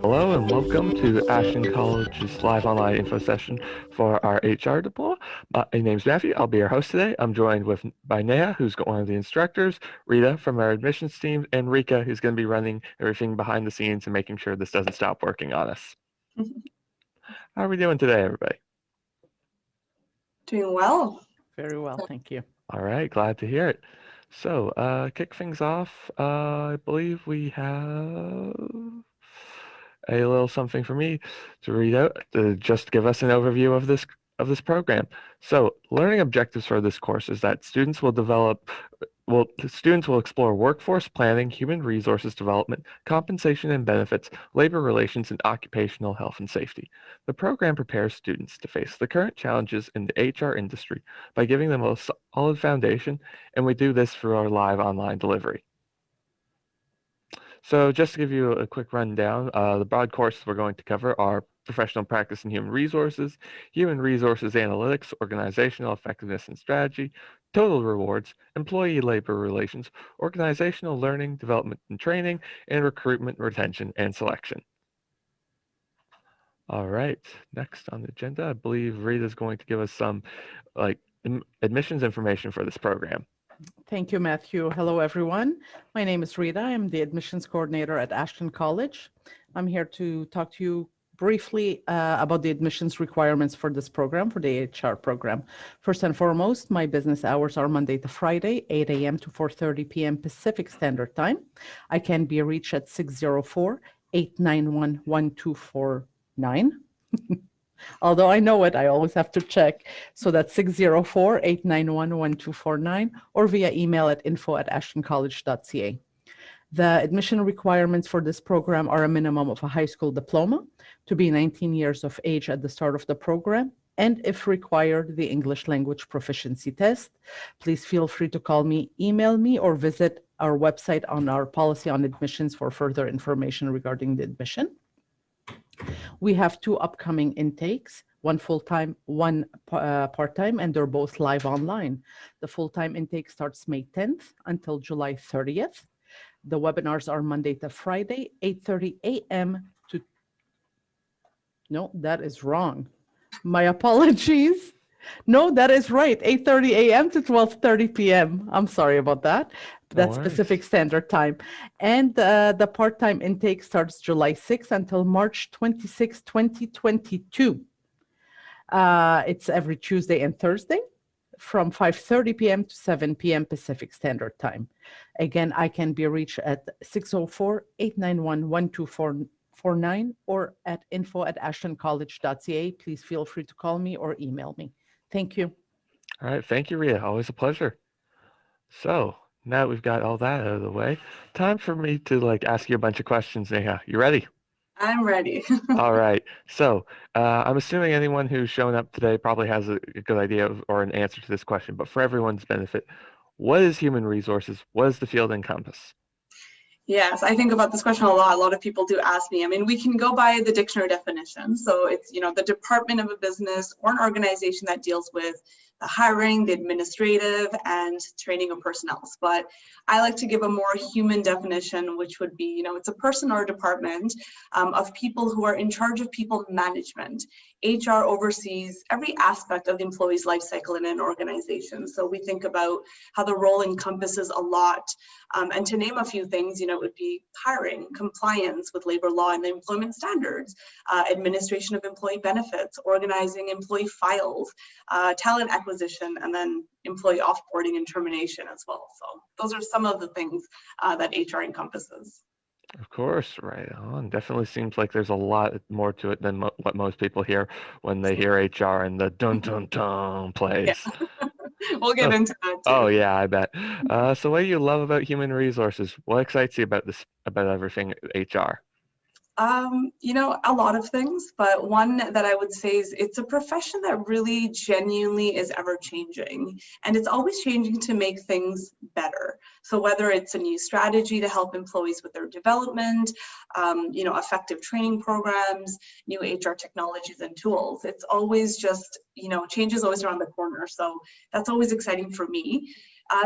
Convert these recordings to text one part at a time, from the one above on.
Hello and welcome to Ashton College's live online info session for our HR diploma. My name's Matthew. I'll be your host today. I'm joined by Neha, who's one of the instructors, Rita from our admissions team, and Rika, who's going to be running everything behind the scenes and making sure this doesn't stop working on us. How are we doing today, everybody? Doing well. Very well, thank you. All right, glad to hear it. So, kick things off, I believe we have a little something for me to read out to just give us an overview of this program. So, learning objectives for this course is that students will explore workforce planning, human resources development, compensation and benefits, labor relations, and occupational health and safety. The program prepares students to face the current challenges in the HR industry by giving them a solid foundation, and we do this through our live online delivery. So just to give you a quick rundown, the broad courses we're going to cover are professional practice in human resources analytics, organizational effectiveness and strategy, total rewards, employee labor relations, organizational learning, development and training, and recruitment, retention, and selection. All right, next on the agenda, I believe Rita is going to give us some admissions information for this program. Thank you, Matthew. Hello, everyone. My name is Rita. I'm the admissions coordinator at Ashton College. I'm here to talk to you briefly about the admissions requirements for this program, for the HR program. First and foremost, my business hours are Monday to Friday, 8 a.m. to 4:30 p.m. Pacific Standard Time. I can be reached at 604-891-1249. Although I know it, I always have to check. So that's 604-891-1249 or via email at info@ashtoncollege.ca. The admission requirements for this program are a minimum of a high school diploma, to be 19 years of age at the start of the program, and if required, the English language proficiency test. Please feel free to call me, email me, or visit our website on our policy on admissions for further information regarding the admission. We have two upcoming intakes, one full-time, one part-time, and they're both live online. The full-time intake starts May 10th until July 30th. The webinars are Monday to Friday, 8:30 a.m. to... No, that is wrong. My apologies. No, that is right, 8:30 a.m. to 12:30 p.m. I'm sorry about that. That's Pacific Standard Time. And the part-time intake starts July 6th until March 26, 2022. It's every Tuesday and Thursday from 5:30 p.m. to 7 p.m. Pacific Standard Time. Again, I can be reached at 604-891-1249 or at info@ashtoncollege.ca. Please feel free to call me or email me. Thank you. All right, thank you, Rita. Always a pleasure. So now we've got all that out of the way, time for me to ask you a bunch of questions, Neha. You ready? I'm ready. All right. So I'm assuming anyone who's shown up today probably has a good idea or an answer to this question, but for everyone's benefit, what is human resources? What does the field encompass? Yes, I think about this question a lot. A lot of people do ask me. I mean, we can go by the dictionary definition. So it's, the department of a business or an organization that deals with the hiring, the administrative, and training of personnel. But I like to give a more human definition, which would be, it's a person or a department of people who are in charge of people management. HR oversees every aspect of the employee's life cycle in an organization. So we think about how the role encompasses a lot. And to name a few things, it would be hiring, compliance with labor law and employment standards, administration of employee benefits, organizing employee files, talent acquisition, and then employee offboarding and termination as well. So those are some of the things that HR encompasses. Of course, right on. Definitely seems like there's a lot more to it than what most people hear when they hear HR and the dun-dun-dun plays. Yeah. We'll get into that too. Oh yeah, I bet. So what do you love about human resources? What excites you about everything HR? A lot of things, but one that I would say is it's a profession that really genuinely is ever changing, and it's always changing to make things better. So whether it's a new strategy to help employees with their development, effective training programs, new HR technologies and tools, it's always just, change is always around the corner. So that's always exciting for me.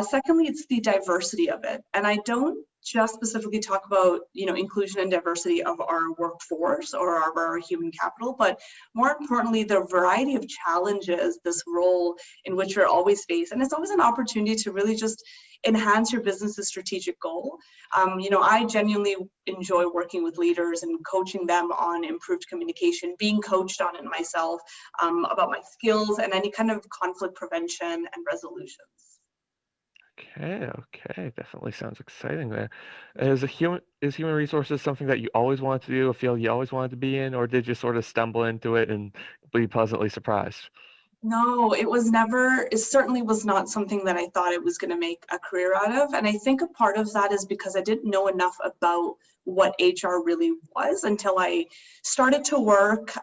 Secondly, it's the diversity of it. And I don't just specifically talk about, inclusion and diversity of our workforce or of our human capital, but more importantly, the variety of challenges this role in which you're always faced. And it's always an opportunity to really just enhance your business's strategic goal. I genuinely enjoy working with leaders and coaching them on improved communication, being coached on it myself, about my skills and any kind of conflict prevention and resolutions. Okay, definitely sounds exciting there. Is human resources something that you always wanted to do, a field you always wanted to be in, or did you sort of stumble into it and be pleasantly surprised? No, it certainly was not something that I thought it was going to make a career out of. And I think a part of that is because I didn't know enough about what HR really was until I started to work.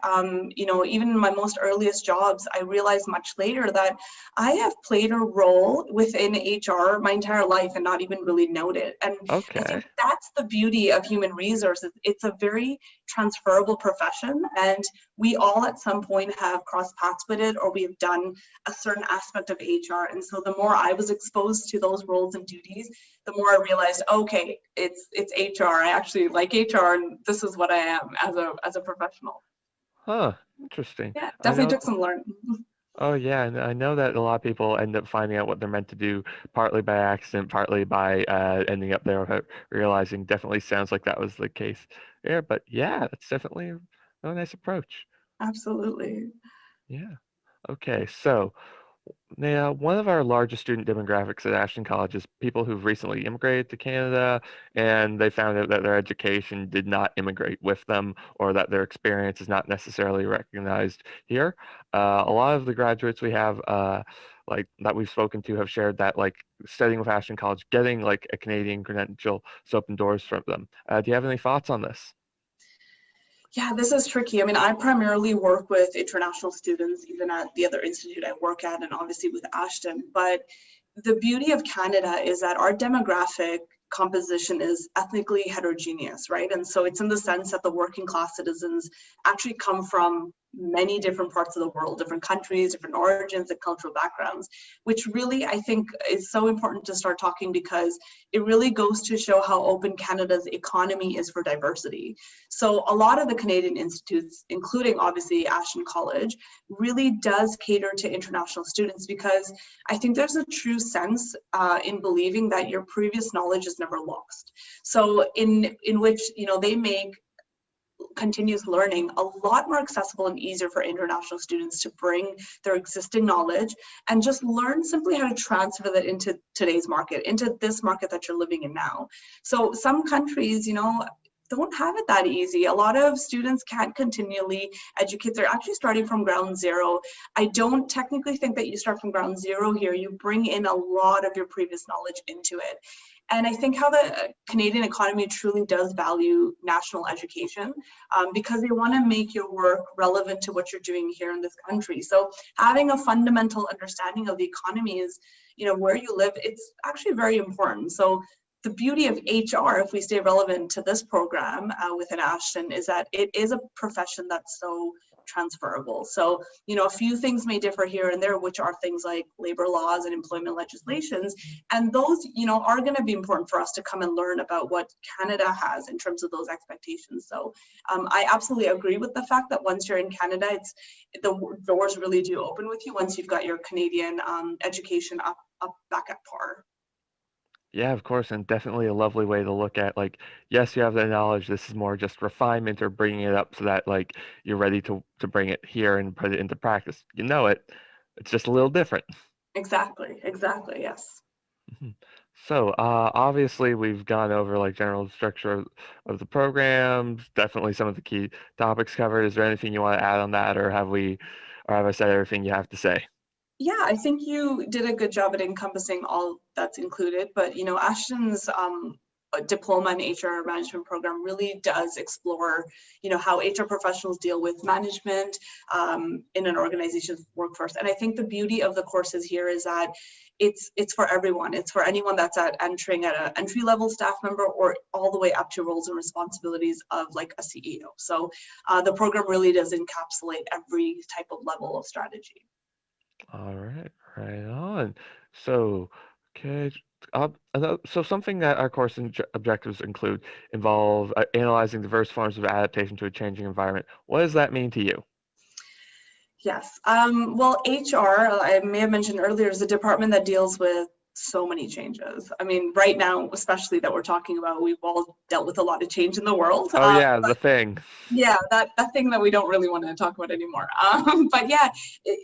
Even in my most earliest jobs, I realized much later that I have played a role within HR my entire life and not even really known it. And I Okay. think that's the beauty of human resources. It's a very transferable profession, and we all at some point have crossed paths with it, or we have done a certain aspect of HR. And so the more I was exposed to those roles and duties, the more I realized, okay, it's HR. I actually like HR, and this is what I am as a professional. Huh, interesting. Yeah, I definitely know. took some learning. Oh yeah, and I know that a lot of people end up finding out what they're meant to do, partly by accident, partly by ending up there without realizing. Definitely sounds like that was the case there. But yeah, that's definitely a really nice approach. Absolutely. Yeah. Okay, so now, one of our largest student demographics at Ashton College is people who've recently immigrated to Canada and they found out that their education did not immigrate with them or that their experience is not necessarily recognized here. A lot of the graduates we have, like that we've spoken to, have shared that like studying with Ashton College, getting like a Canadian credential has opened doors for them. Do you have any thoughts on this? Yeah, this is tricky. I mean, I primarily work with international students, even at the other institute I work at, and obviously with Ashton. But the beauty of Canada is that our demographic composition is ethnically heterogeneous, right? And so it's in the sense that the working class citizens actually come from many different parts of the world, different countries, different origins and cultural backgrounds, which really I think is so important to start talking because it really goes to show how open Canada's economy is for diversity. So a lot of the Canadian institutes, including obviously Ashton College, really does cater to international students because I think there's a true sense in believing that your previous knowledge is never lost. So in which, they make continuous learning a lot more accessible and easier for international students to bring their existing knowledge and just learn simply how to transfer that into today's market, into this market that you're living in now. So some countries, don't have it that easy. A lot of students can't continually educate. They're actually starting from ground zero. I don't technically think that you start from ground zero here. You bring in a lot of your previous knowledge into it. And I think how the Canadian economy truly does value national education because they want to make your work relevant to what you're doing here in this country. So having a fundamental understanding of the economy is, where you live, it's actually very important. So the beauty of HR, if we stay relevant to this program within Ashton, is that it is a profession that's so transferable. So, a few things may differ here and there, which are things like labor laws and employment legislations. And those, are going to be important for us to come and learn about what Canada has in terms of those expectations. So I absolutely agree with the fact that once you're in Canada, the doors really do open with you once you've got your Canadian education up back at par. Yeah, of course, and definitely a lovely way to look at like, yes, you have the knowledge. This is more just refinement or bringing it up so that like you're ready to bring it here and put it into practice. You know it. It's just a little different. Exactly, yes. Mhm. So, obviously we've gone over like general structure of the programs, definitely some of the key topics covered. Is there anything you want to add on that, or have I said everything you have to say? Yeah, I think you did a good job at encompassing all that's included, but Ashton's diploma in HR management program really does explore, how HR professionals deal with management in an organization's workforce. And I think the beauty of the courses here is that it's for everyone. It's for anyone that's entering at an entry level staff member or all the way up to roles and responsibilities of like a CEO. So the program really does encapsulate every type of level of strategy. All right, right on. So, Okay. So something that our course objectives involve analyzing diverse forms of adaptation to a changing environment. What does that mean to you? Yes. Well, HR, I may have mentioned earlier, is a department that deals with so many changes. I mean, right now, especially that we're talking about, we've all dealt with a lot of change in the world. Oh yeah, the thing. Yeah, that thing that we don't really want to talk about anymore. But yeah,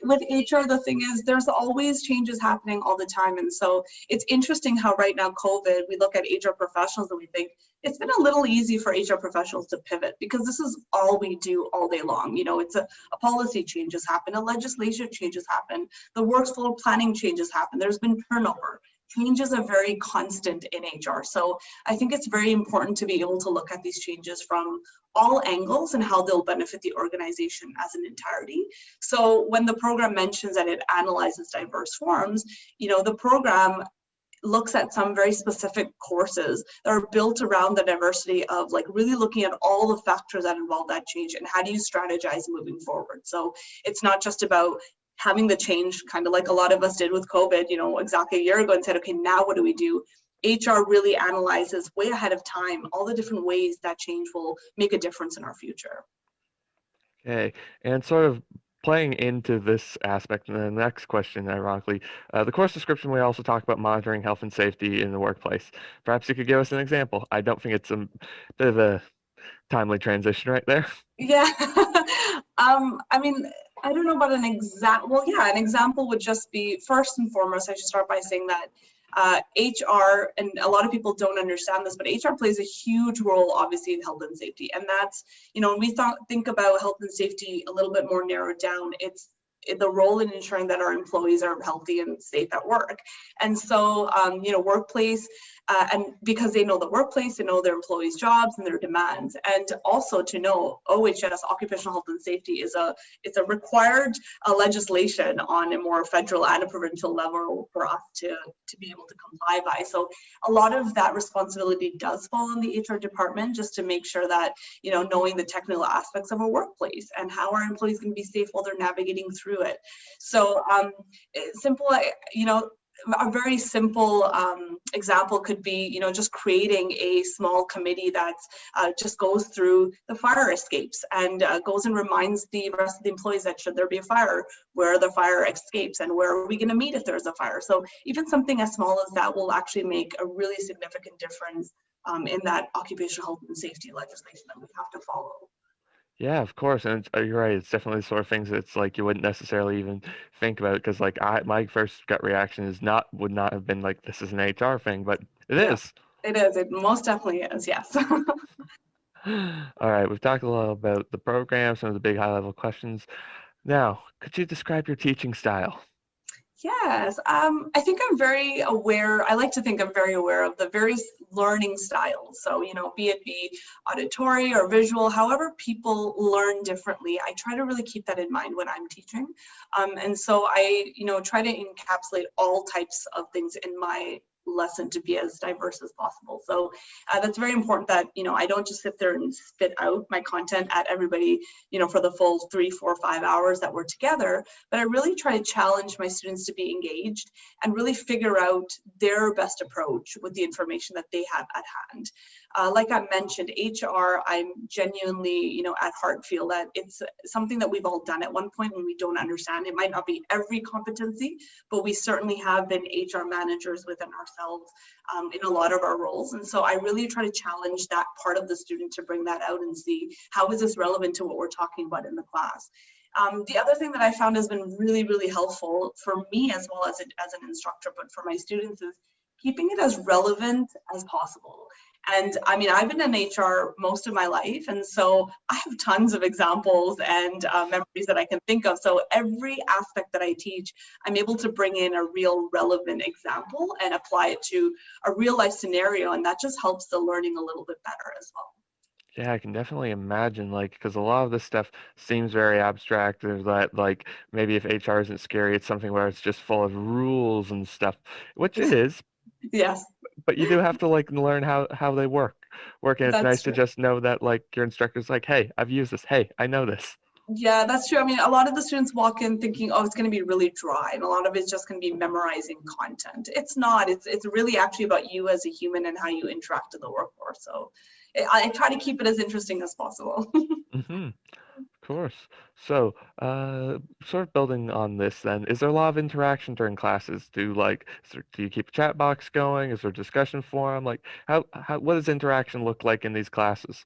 with HR, the thing is there's always changes happening all the time. And so it's interesting how right now COVID, we look at HR professionals and we think it's been a little easy for HR professionals to pivot because this is all we do all day long. You know, it's a policy changes happen, a legislation changes happen, the workflow planning changes happen, there's been turnover. Changes are very constant in HR. So I think it's very important to be able to look at these changes from all angles and how they'll benefit the organization as an entirety. So when the program mentions that it analyzes diverse forms, you know, the program looks at some very specific courses that are built around the diversity of like really looking at all the factors that involve that change and how do you strategize moving forward. So it's not just about having the change kind of like a lot of us did with COVID, you know, exactly a year ago and said, okay, now what do we do? HR really analyzes way ahead of time all the different ways that change will make a difference in our future. Okay, and sort of playing into this aspect, and the next question, ironically, the course description, we also talk about monitoring health and safety in the workplace. Perhaps you could give us an example. I don't think it's a bit of a timely transition right there. Yeah. I mean, I don't know about an exact, well, yeah, an example would just be, first and foremost, I should start by saying that HR, and a lot of people don't understand this, but HR plays a huge role, obviously, in health and safety. And that's, you know, when we think about health and safety a little bit more narrowed down, it's the role in ensuring that our employees are healthy and safe at work. And so, you know, workplace, and because they know the workplace, they know their employees' jobs and their demands, and also to know OHS, occupational health and safety, it's a required legislation on a more federal and a provincial level for us to be able to comply by. So a lot of that responsibility does fall on the HR department, just to make sure that, you know, knowing the technical aspects of a workplace and how our employees can be safe while they're navigating through it. So simple, you know, a very simple example could be, you know, just creating a small committee that just goes through the fire escapes and goes and reminds the rest of the employees that should there be a fire, where are the fire escapes and where are we going to meet if there's a fire. So even something as small as that will actually make a really significant difference in that occupational health and safety legislation that we have to follow. Yeah, of course, and you're right. It's definitely the sort of things that's like you wouldn't necessarily even think about because like my first gut reaction is would not have been like this is an HR thing, but it Yeah, is. it is. It most definitely is. Yes. All right, we've talked a little about the program, some of the big high level questions. Now, could you describe your teaching style? Yes, I think I'm very aware. I like to think I'm very aware of the various learning styles. So, you know, be it auditory or visual, however people learn differently, I try to really keep that in mind when I'm teaching. And so I, you know, try to encapsulate all types of things in my lesson to be as diverse as possible. So that's very important that, you know, I don't just sit there and spit out my content at everybody, you know, for the full 3, 4, 5 hours that we're together, but I really try to challenge my students to be engaged and really figure out their best approach with the information that they have at hand. Like I mentioned, HR, I'm genuinely, you know, at heart feel that it's something that we've all done at one point when we don't understand. It might not be every competency, but we certainly have been HR managers within ourselves in a lot of our roles. And so I really try to challenge that part of the student to bring that out and see how is this relevant to what we're talking about in the class. The other thing that I found has been really, really helpful for me as well as an instructor, but for my students, is keeping it as relevant as possible. And I mean, I've been in HR most of my life, and so I have tons of examples and memories that I can think of. So every aspect that I teach, I'm able to bring in a real relevant example and apply it to a real life scenario, and that just helps the learning a little bit better as well. Yeah, I can definitely imagine, like, because a lot of this stuff seems very abstract. There's that, like, maybe if HR isn't scary, it's something where it's just full of rules and stuff, which it is, Yes, but you do have to, like, learn how they work. And it's that's nice to true. just know that, like, your instructor's like, hey, I've used this. Hey, I know this. Yeah, that's true. I mean, a lot of the students walk in thinking, oh, it's going to be really dry, and a lot of it's just going to be memorizing content. It's not. It's really actually about you as a human and how you interact in the workforce. So I try to keep it as interesting as possible. Mm-hmm. Of course. So, sort of building on this then, is there a lot of interaction during classes? Do you keep a chat box going? Is there a discussion forum? Like, what does interaction look like in these classes?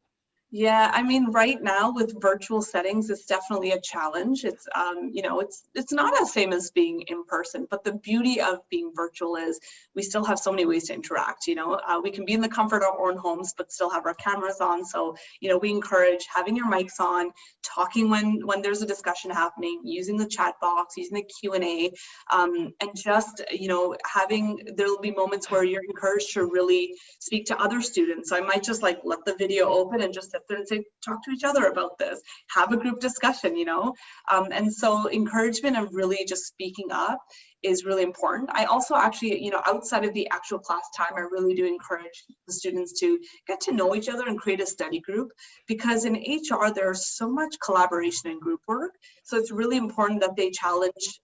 Yeah, I mean, right now with virtual settings, it's definitely a challenge. It's, you know, it's not the same as being in person, but the beauty of being virtual is we still have so many ways to interact. You know, we can be in the comfort of our own homes, but still have our cameras on. So, you know, we encourage having your mics on, talking when there's a discussion happening, using the chat box, using the Q&A, and just, you know, there'll be moments where you're encouraged to really speak to other students. So I might just like let the video open and just sit there and say, talk to each other about this, have a group discussion, you know? And so encouragement of really just speaking up is really important. I also actually, you know, outside of the actual class time, I really do encourage the students to get to know each other and create a study group, because in HR, there's so much collaboration and group work. So it's really important that they challenge,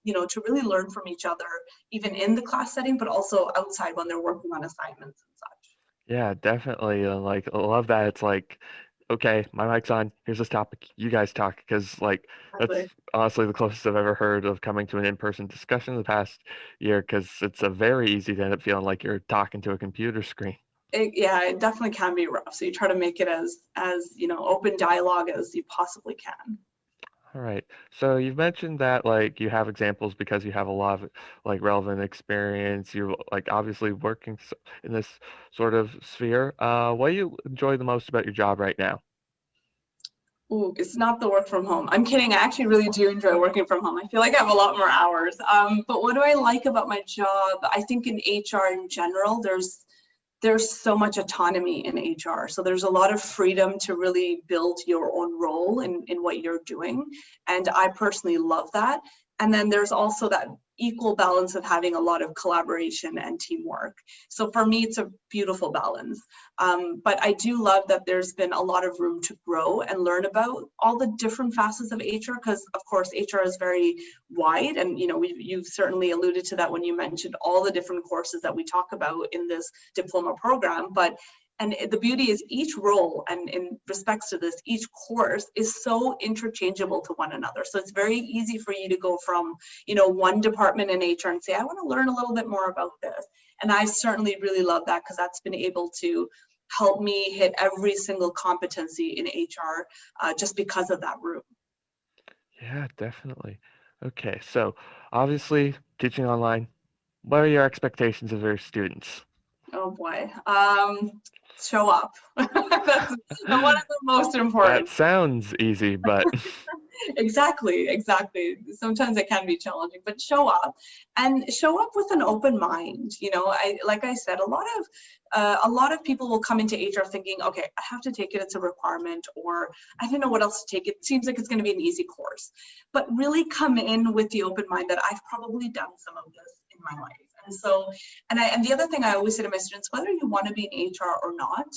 you know, to really learn from each other, even in the class setting, but also outside when they're working on assignments and such. Yeah, definitely. Like, I love that. It's like, okay, my mic's on. Here's this topic. You guys talk, because like that's Exactly. honestly the closest I've ever heard of coming to an in-person discussion in the past year. Because it's a very easy to end up feeling like you're talking to a computer screen. Yeah, it definitely can be rough. So you try to make it as you know, open dialogue as you possibly can. All right. So you've mentioned that like you have examples because you have a lot of like relevant experience. You're like obviously working in this sort of sphere. What do you enjoy the most about your job right now? Ooh, it's not the work from home. I'm kidding. I actually really do enjoy working from home. I feel like I have a lot more hours. But what do I like about my job? I think in HR in general, there's so much autonomy in HR. So there's a lot of freedom to really build your own role in what you're doing. And I personally love that. And then there's also that equal balance of having a lot of collaboration and teamwork. So for me, it's a beautiful balance. But I do love that there's been a lot of room to grow and learn about all the different facets of HR, because of course HR is very wide, and you know you've certainly alluded to that when you mentioned all the different courses that we talk about in this diploma program. And the beauty is each role, and in respects to this, each course is so interchangeable to one another. So it's very easy for you to go from, you know, one department in HR and say, I want to learn a little bit more about this. And I certainly really love that, because that's been able to help me hit every single competency in HR, just because of that room. Yeah, definitely. Okay, so obviously teaching online, what are your expectations of your students? Oh boy. Show up. That's one of the most That important. sounds easy, but Exactly. Sometimes it can be challenging, but show up, and show up with an open mind. You know, like I said, a lot of people will come into HR thinking, okay, I have to take it, it's a requirement, or I don't know what else to take. It seems like it's going to be an easy course. But really come in with the open mind that I've probably done some of this in my life. And so, and the other thing I always say to my students, whether you want to be in HR or not,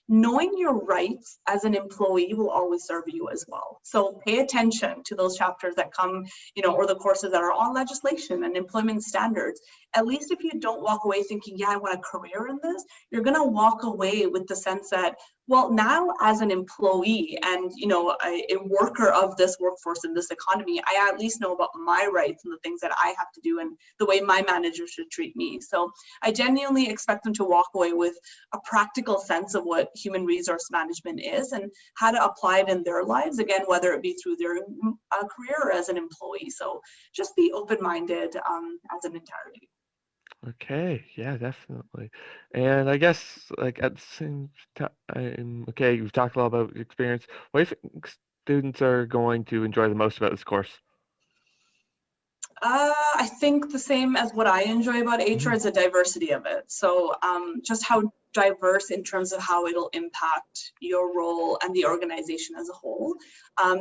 knowing your rights as an employee will always serve you as well. So pay attention to those chapters that come, you know, or the courses that are on legislation and employment standards. At least if you don't walk away thinking, yeah, I want a career in this, you're going to walk away with the sense that, well, now as an employee and, you know, a worker of this workforce in this economy, I at least know about my rights and the things that I have to do and the way my manager should treat me. So I genuinely expect them to walk away with a practical sense of what human resource management is and how to apply it in their lives, again, whether it be through their career or as an employee. So just be open-minded as an entirety. okay, yeah, definitely. And I guess like at the same time, okay, you've talked a lot about experience. What do you think students are going to enjoy the most about this course? I think the same as what I enjoy about HR Mhm. is the diversity of it. So just how diverse in terms of how it'll impact your role and the organization as a whole.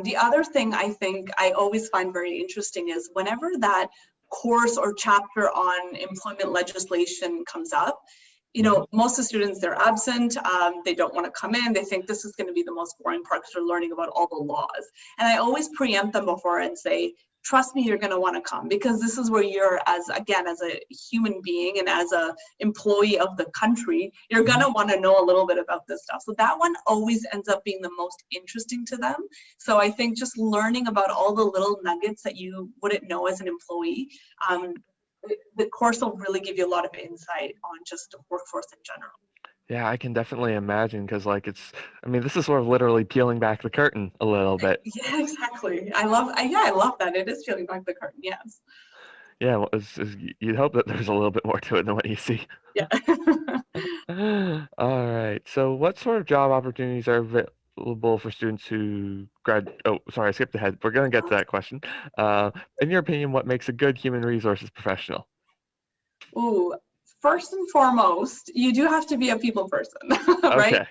The other thing I think I always find very interesting is whenever that course or chapter on employment legislation comes up, you know, most of the students, they're absent. They don't want to come in. They think this is going to be the most boring part because they're learning about all the laws. And I always preempt them before and say, trust me, you're going to want to come, because this is where you're, as a human being and as a employee of the country, you're going to want to know a little bit about this stuff. So that one always ends up being the most interesting to them. So I think just learning about all the little nuggets that you wouldn't know as an employee, the course will really give you a lot of insight on just workforce in general. Yeah, I can definitely imagine, because like I mean, this is sort of literally peeling back the curtain a little bit. Yeah, exactly. I love that. It is peeling back the curtain. Yes. Yeah, well, you'd hope that there's a little bit more to it than what you see. Yeah. All right. So what sort of job opportunities are available for students who oh, sorry, I skipped ahead. We're going to get to that question. In your opinion, what makes a good human resources professional? Ooh, first and foremost, you do have to be a people person, right? Okay.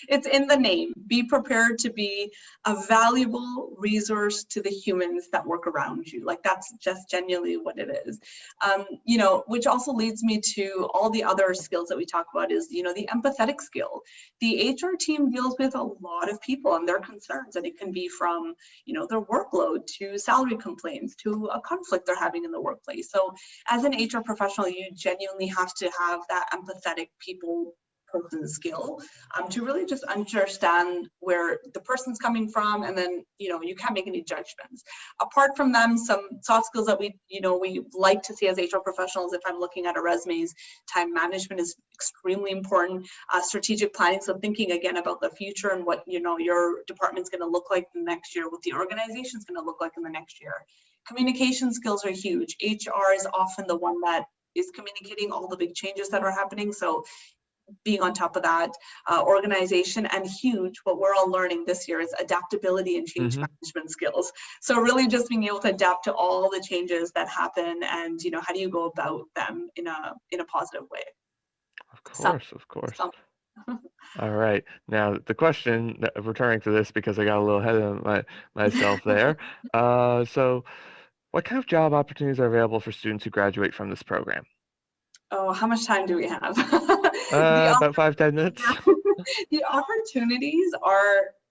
It's in the name. Be prepared to be a valuable resource to the humans that work around you. Like, that's just genuinely what it is. You know, which also leads me to all the other skills that we talk about is, you know, the empathetic skill. The HR team deals with a lot of people and their concerns, and it can be from, you know, their workload to salary complaints to a conflict they're having in the workplace. So as an HR professional, you genuinely have to have that empathetic people person skill to really just understand where the person's coming from, and then, you know, you can't make any judgments. Apart from them, some soft skills that we like to see as HR professionals, if I'm looking at our resumes, time management is extremely important. Strategic planning, so thinking again about the future and what, you know, your department's going to look like the next year, what the organization's going to look like in the next year. Communication skills are huge. HR is often the one that is communicating all the big changes that are happening. So being on top of that, organization, and huge, what we're all learning this year is adaptability and change management skills. So really just being able to adapt to all the changes that happen, and, you know, how do you go about them in a positive way? Of course, of course. So. All right. Now the question, returning to this because I got a little ahead of myself there. So what kind of job opportunities are available for students who graduate from this program? Oh, how much time do we have? About 5-10 minutes. The opportunities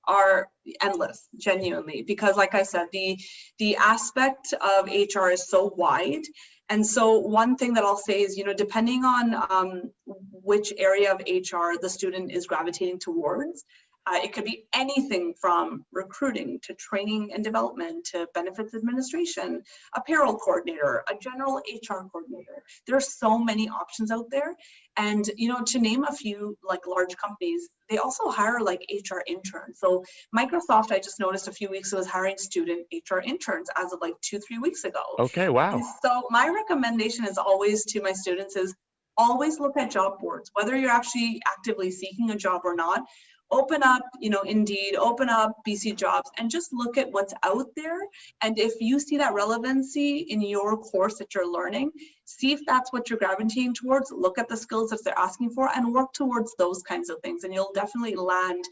are endless, genuinely, because like I said, the aspect of HR is so wide. And so one thing that I'll say is, you know, depending on which area of HR the student is gravitating towards, it could be anything from recruiting to training and development to benefits administration, a payroll coordinator, a general HR coordinator. There are so many options out there. And, you know, to name a few, like large companies, they also hire like HR interns. So Microsoft, I just noticed a few weeks ago, was hiring student HR interns as of like 2-3 weeks ago. Okay, wow. And so my recommendation is always to my students is always look at job boards, whether you're actually actively seeking a job or not. Open up, you know, Indeed, open up BC Jobs, and just look at what's out there. And if you see that relevancy in your course that you're learning, see if that's what you're gravitating towards, look at the skills that they're asking for, and work towards those kinds of things. And you'll definitely land,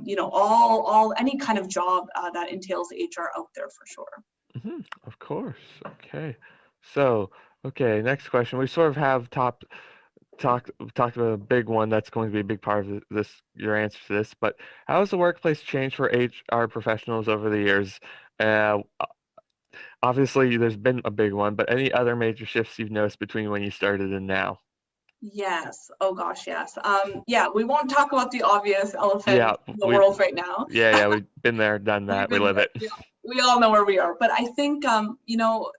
you know, any kind of job that entails HR out there for sure. Of course. Okay. So, okay, next question. We sort of have talked about a big one that's going to be a big part of your answer to this, but how has the workplace changed for HR professionals over the years? Obviously, there's been a big one, but any other major shifts you've noticed between when you started and now? Yes. Oh gosh, yes. Yeah, we won't talk about the obvious elephant in the we- world right now. Yeah, we've been there, done that. We live it. We all know where we are. But I think, you know,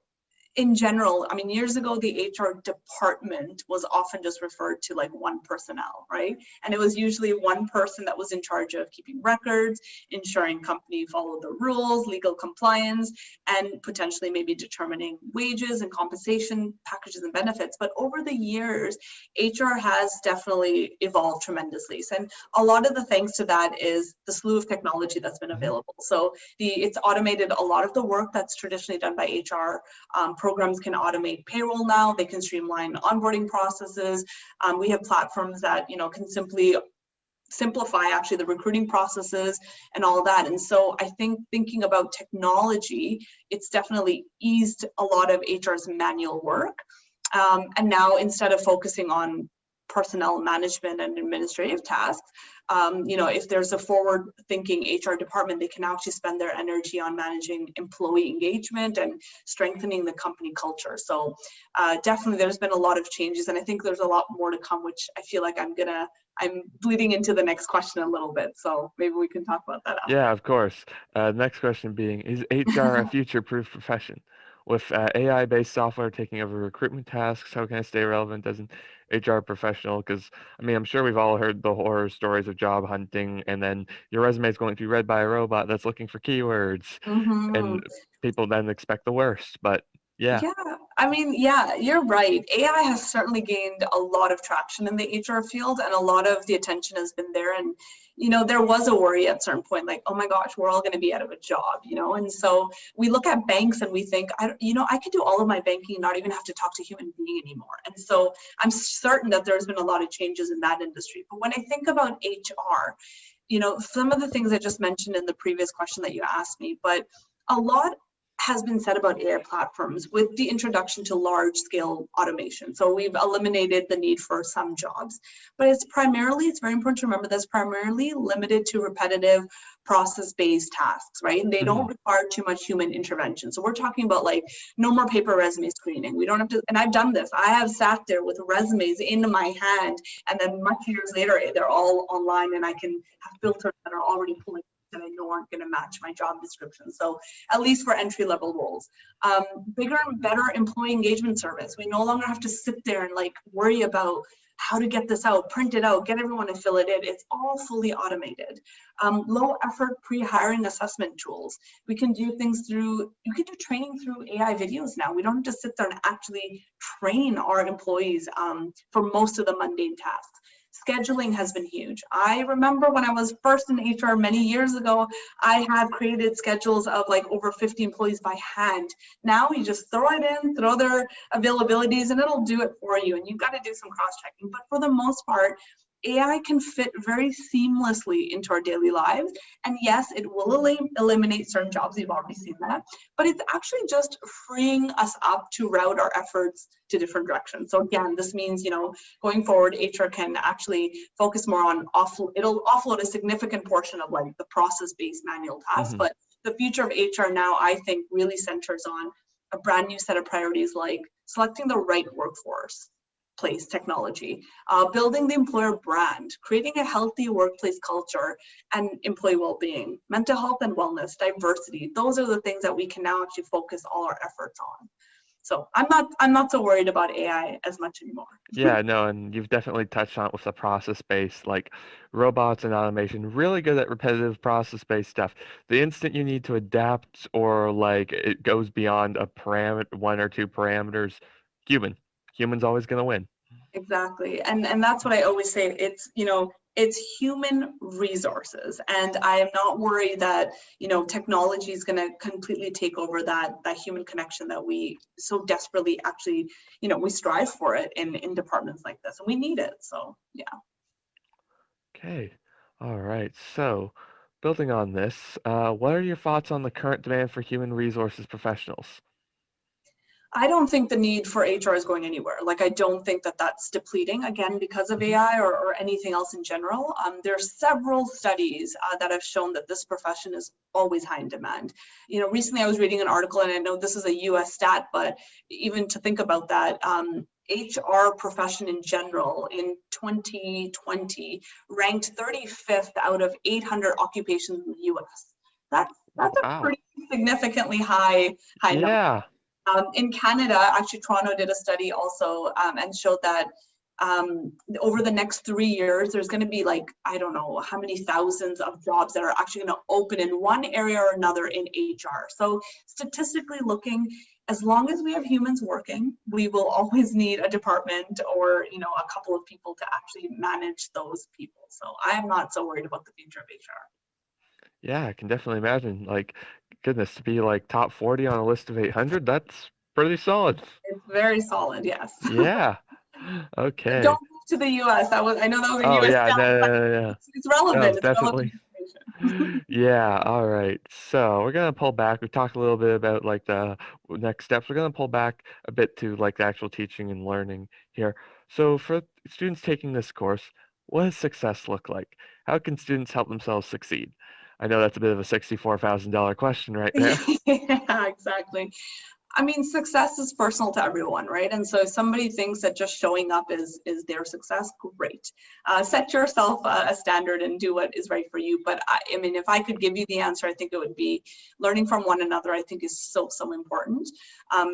in general, I mean, years ago, the HR department was often just referred to like one personnel, right? And it was usually one person that was in charge of keeping records, ensuring company followed the rules, legal compliance, and potentially maybe determining wages and compensation packages and benefits. But over the years, HR has definitely evolved tremendously. And a lot of the thanks to that is the slew of technology that's been available. So it's automated a lot of the work that's traditionally done by HR. Programs can automate payroll now. They can streamline onboarding processes. We have platforms that, you know, can simply simplify actually the recruiting processes and all that. And so I think thinking about technology, it's definitely eased a lot of HR's manual work. And now instead of focusing on personnel management and administrative tasks. If there's a forward-thinking HR department, they can actually spend their energy on managing employee engagement and strengthening the company culture. So definitely there's been a lot of changes, and I think there's a lot more to come, which I feel like I'm bleeding into the next question a little bit. So maybe we can talk about that after. Yeah, of course. Next question being, is HR a future-proof profession? With AI-based software taking over recruitment tasks, how can I stay relevant as an HR professional? Because, I mean, I'm sure we've all heard the horror stories of job hunting, and then your resume is going to be read by a robot that's looking for keywords, Mm-hmm. and people then expect the worst. But yeah. Yeah, I mean, yeah, you're right. AI has certainly gained a lot of traction in the HR field, and a lot of the attention has been there. And, there was a worry at a certain point, like, oh my gosh, we're all going to be out of a job, And so we look at banks and we think, I could do all of my banking, not even have to talk to a human being anymore. And so I'm certain that there's been a lot of changes in that industry. But when I think about HR, some of the things I just mentioned in the previous question that you asked me, but a lot has been said about AI platforms with the introduction to large scale automation. So we've eliminated the need for some jobs, but it's very important to remember that's primarily limited to repetitive process-based tasks, right? And they don't require too much human intervention. So we're talking about like no more paper resume screening. We don't have to, and I've done this. I have sat there with resumes in my hand, and then much years later, they're all online, and I can have filters that are already pulling that I know aren't going to match my job description. So at least for entry-level roles. Bigger and better employee engagement service. We no longer have to sit there and like worry about how to get this out, print it out, get everyone to fill it in. It's all fully automated. Low effort pre-hiring assessment tools. You can do training through AI videos now. We don't have to sit there and actually train our employees for most of the mundane tasks. Scheduling has been huge. I remember when I was first in HR many years ago, I had created schedules of like over 50 employees by hand. Now you just throw it in, throw their availabilities, and it'll do it for you. And you've got to do some cross-checking. But for the most part, AI can fit very seamlessly into our daily lives. And yes, it will eliminate certain jobs. We've already seen that. But it's actually just freeing us up to route our efforts to different directions. So again, this means, going forward, HR can actually focus more on it'll offload a significant portion of like the process-based manual tasks. But the future of HR now, I think, really centers on a brand new set of priorities like selecting the right workforce, place technology, building the employer brand, creating a healthy workplace culture and employee well-being, mental health and wellness, diversity. Those are the things that we can now actually focus all our efforts on. So I'm not so worried about AI as much anymore. Yeah, no, and you've definitely touched on it with the process-based, like robots and automation, really good at repetitive process-based stuff. The instant you need to adapt or like it goes beyond a parameter, one or two parameters, human's always going to win. Exactly. And that's what I always say. It's human resources. And I am not worried that, technology is going to completely take over that human connection that we so desperately actually, we strive for it in departments like this, and we need it. So, yeah. Okay. All right. So, building on this, what are your thoughts on the current demand for human resources professionals? I don't think the need for HR is going anywhere. Like, I don't think that that's depleting, again, because of AI or anything else in general. There are several studies that have shown that this profession is always high in demand. Recently I was reading an article, and I know this is a US stat, but even to think about that, HR profession in general in 2020 ranked 35th out of 800 occupations in the US. That's a pretty significantly high number. Yeah. In Canada, actually, Toronto did a study also and showed that over the next 3 years, there's going to be like, I don't know how many thousands of jobs that are actually going to open in one area or another in HR. So statistically looking, as long as we have humans working, we will always need a department or, a couple of people to actually manage those people. So I am not so worried about the future of HR. Yeah, I can definitely imagine. Like, goodness, to be like top 40 on a list of 800, that's pretty solid. It's very solid, yes. Yeah. Okay. Don't move to the US. I know that was a Oh, US yeah, stat, but no. it's relevant. No, It's relevant definitely. information. Yeah, all right. So we're gonna pull back. We've talked a little bit about like the next steps. We're gonna pull back a bit to like the actual teaching and learning here. So for students taking this course, what does success look like? How can students help themselves succeed? I know that's a bit of a $64,000 question right there. Yeah, exactly. I mean, success is personal to everyone, right? And so if somebody thinks that just showing up is their success, great. Set yourself a standard and do what is right for you. But I mean, if I could give you the answer, I think it would be learning from one another. I think is so important,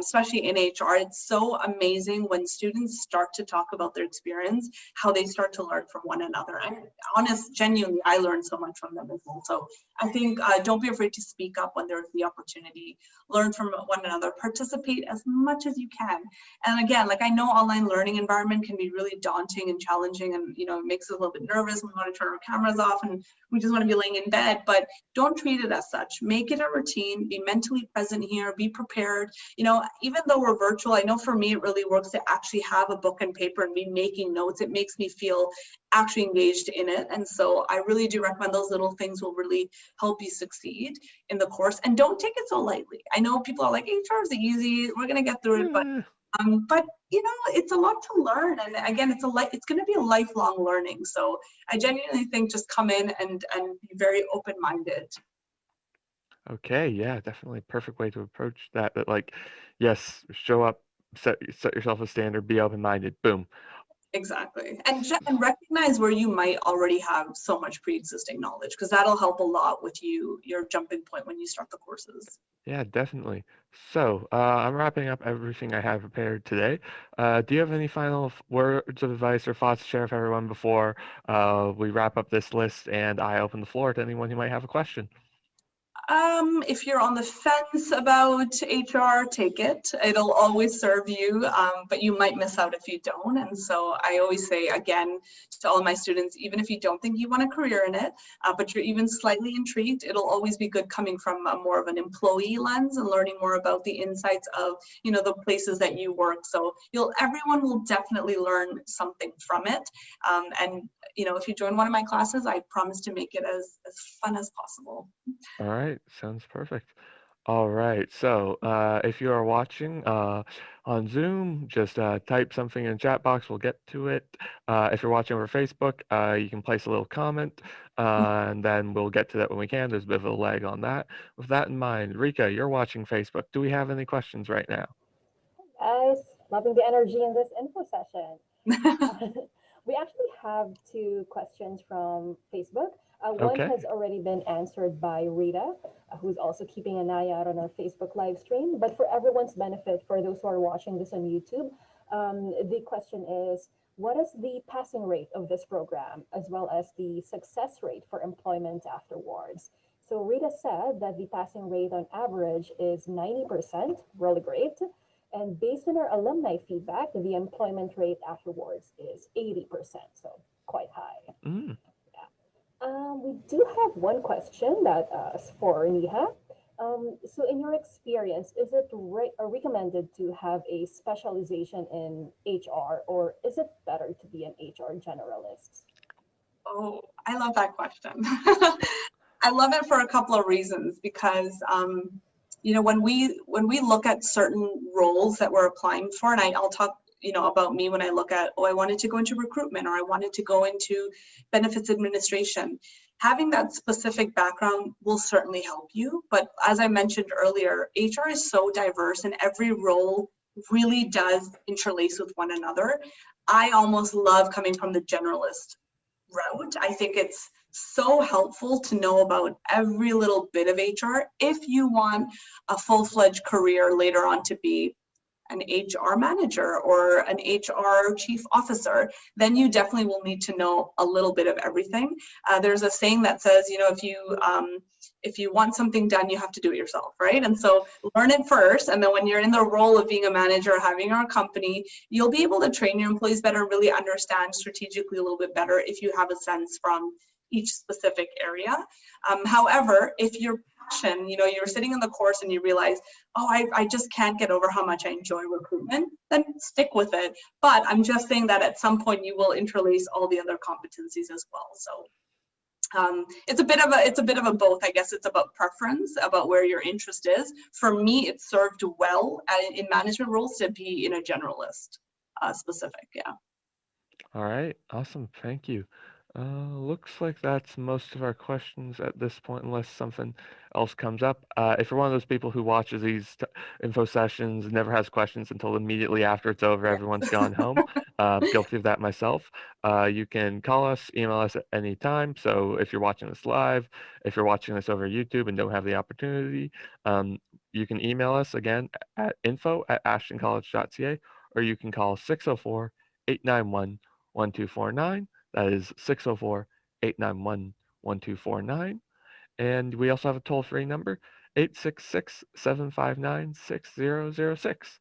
especially in HR. It's so amazing when students start to talk about their experience, how they start to learn from one another. And genuinely, I learned so much from them as well. So I think don't be afraid to speak up when there's the opportunity. Learn from one another, participate as much as you can. And again, like I know online learning environment can be really daunting and challenging, and it makes us a little bit nervous. We want to turn our cameras off and we just want to be laying in bed, but don't treat it as such. Make it a routine, be mentally present here, be prepared. Even though we're virtual, I know for me it really works to actually have a book and paper and be making notes. It makes me feel actually engaged in it. And so I really do recommend those little things will really help you succeed in the course. And don't take it so lightly. I know people are like, HR is easy, we're gonna get through it, but it's a lot to learn. And again, it's gonna be a lifelong learning. So I genuinely think just come in and be very open-minded. Okay, yeah, definitely perfect way to approach that. That like, yes, show up, set yourself a standard, be open-minded, boom. Exactly. And recognize where you might already have so much pre-existing knowledge, because that'll help a lot with your jumping point when you start the courses. Yeah, definitely. So, I'm wrapping up everything I have prepared today. Do you have any final words of advice or thoughts to share with everyone before we wrap up this list and I open the floor to anyone who might have a question? If you're on the fence about HR, take it. It'll always serve you, but you might miss out if you don't. And so I always say, again, to all my students, even if you don't think you want a career in it, but you're even slightly intrigued, it'll always be good coming from more of an employee lens and learning more about the insights of, the places that you work. So everyone will definitely learn something from it. And if you join one of my classes, I promise to make it as fun as possible. All right, sounds perfect. All right, so if you are watching on Zoom, just type something in the chat box. We'll get to it. If you're watching over Facebook, you can place a little comment, and then we'll get to that when we can. There's a bit of a lag on that. With that in mind, Rika, you're watching Facebook. Do we have any questions right now? Guys, loving the energy in this info session. We actually have two questions from Facebook. One Okay. has already been answered by Rita, who's also keeping an eye out on our Facebook live stream. But for everyone's benefit, for those who are watching this on YouTube, the question is, what is the passing rate of this program, as well as the success rate for employment afterwards? So Rita said that the passing rate on average is 90%, really great. And based on our alumni feedback, the employment rate afterwards is 80%, so quite high. Mm. We do have one question that is for Neha. So in your experience, is it recommended to have a specialization in HR, or is it better to be an HR generalist? Oh, I love that question. I love it for a couple of reasons, because when we look at certain roles that we're applying for, and I'll talk about me when I look at, I wanted to go into recruitment, or I wanted to go into benefits administration. Having that specific background will certainly help you. But as I mentioned earlier, HR is so diverse and every role really does interlace with one another. I almost love coming from the generalist route. I think it's so helpful to know about every little bit of HR if you want a full-fledged career later on to be an HR manager or an HR chief officer. Then you definitely will need to know a little bit of everything. There's a saying that says, if you want something done, you have to do it yourself, right? And so learn it first, and then when you're in the role of being a manager, having your company, you'll be able to train your employees better, really understand strategically a little bit better if you have a sense from each specific area. However, if you're you're sitting in the course and you realize, I just can't get over how much I enjoy recruitment, then stick with it. But I'm just saying that at some point you will interlace all the other competencies as well. So it's a bit of a both. I guess it's about preference, about where your interest is. For me, it served well in management roles to be in a generalist specific. Yeah. All right, awesome. Thank you. Looks like that's most of our questions at this point, unless something else comes up. If you're one of those people who watches these info sessions and never has questions until immediately after it's over, Yes. everyone's gone home, guilty of that myself. You can call us, email us at any time. So if you're watching this live, if you're watching this over YouTube and don't have the opportunity, you can email us again at info@ashtoncollege.ca, or you can call 604 891 1249. That is 604 891 1249. And we also have a toll free number, 866 759 6006.